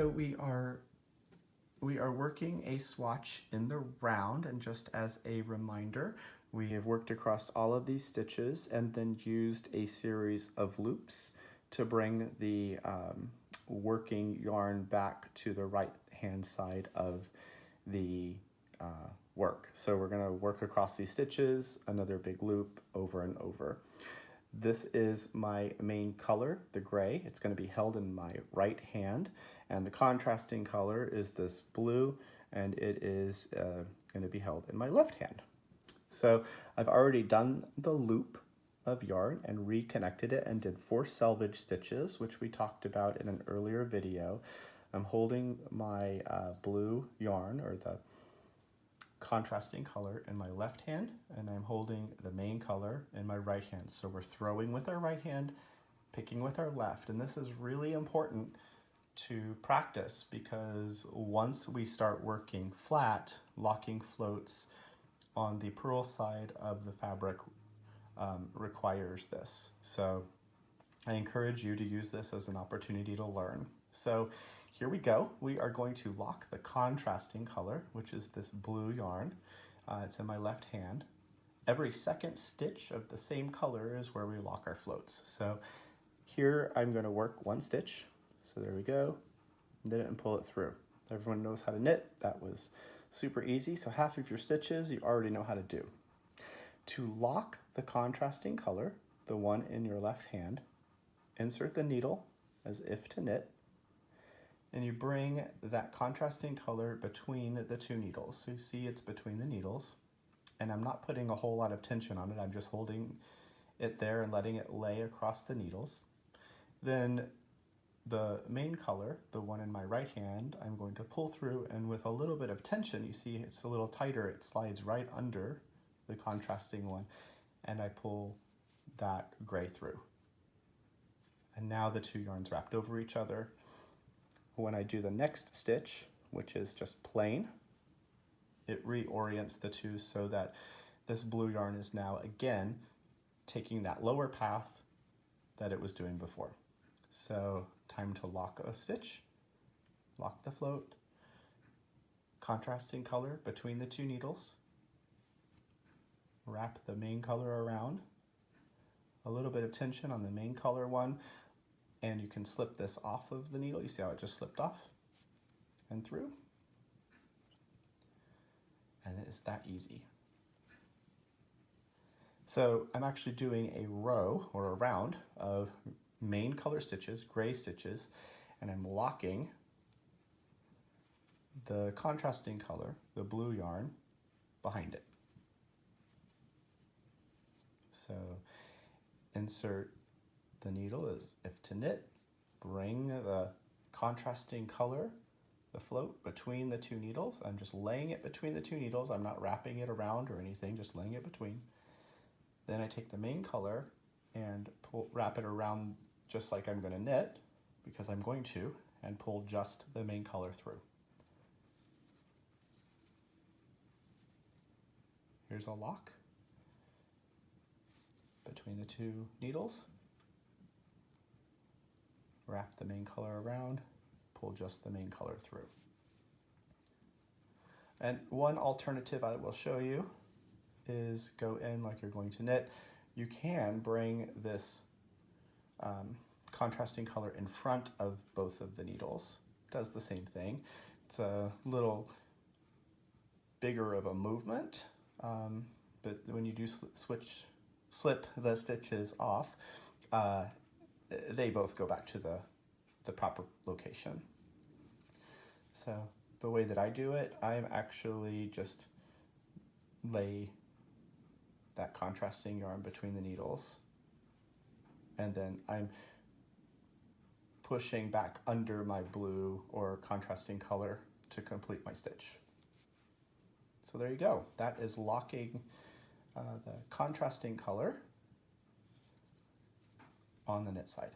So we are working a swatch in the round, and just as a reminder, we have worked across all of these stitches and then used a series of loops to bring the working yarn back to the right hand side of the work. So we're going to work across these stitches, another big loop over and over. This is my main color, the gray. It's going to be held in my right hand, and the contrasting color is this blue, and it is going to be held in my left hand. So I've already done the loop of yarn and reconnected it and did 4 selvage stitches, which we talked about in an earlier video. I'm holding my blue yarn, or the contrasting color, in my left hand, and I'm holding the main color in my right hand. So we're throwing with our right hand, picking with our left, and this is really important to practice because once we start working flat, locking floats on the purl side of the fabric requires this. So I encourage you to use this as an opportunity to learn. So here we go. We are going to lock the contrasting color, which is this blue yarn. It's in my left hand. Every second stitch of the same color is where we lock our floats. So here I'm going to work 1 stitch. So there we go. Knit it and pull it through. Everyone knows how to knit. That was super easy. So half of your stitches you already know how to do. To lock the contrasting color, the one in your left hand, insert the needle as if to knit, and you bring that contrasting color between the 2 needles. So you see it's between the needles, and I'm not putting a whole lot of tension on it. I'm just holding it there and letting it lay across the needles. Then the main color, the one in my right hand, I'm going to pull through, and with a little bit of tension, you see it's a little tighter. It slides right under the contrasting one, and I pull that gray through. And now the 2 yarns wrapped over each other. When I do the next stitch, which is just plain, it reorients the 2 so that this blue yarn is now again taking that lower path that it was doing before. So time to lock a stitch, lock the float, contrasting color between the 2 needles, wrap the main color around, a little bit of tension on the main color one, and you can slip this off of the needle. You see how it just slipped off and through? And it's that easy. So I'm actually doing a row or a round of main color stitches, gray stitches, and I'm locking the contrasting color, the blue yarn, behind it. So insert the needle as if to knit, bring the contrasting color, the float, between the 2 needles. I'm just laying it between the 2 needles. I'm not wrapping it around or anything, just laying it between. Then I take the main color and wrap it around just like I'm going to knit, because I'm going to, and pull just the main color through. Here's a lock between the 2 needles. Wrap the main color around, pull just the main color through. And one alternative I will show you is go in like you're going to knit. You can bring this contrasting color in front of both of the needles. It does the same thing. It's a little bigger of a movement, but when you do slip the stitches off, they both go back to the proper location. So the way that I do it, I'm actually just lay that contrasting yarn between the needles, and then I'm pushing back under my blue or contrasting color to complete my stitch. So there you go. That is locking the contrasting color on the knit side.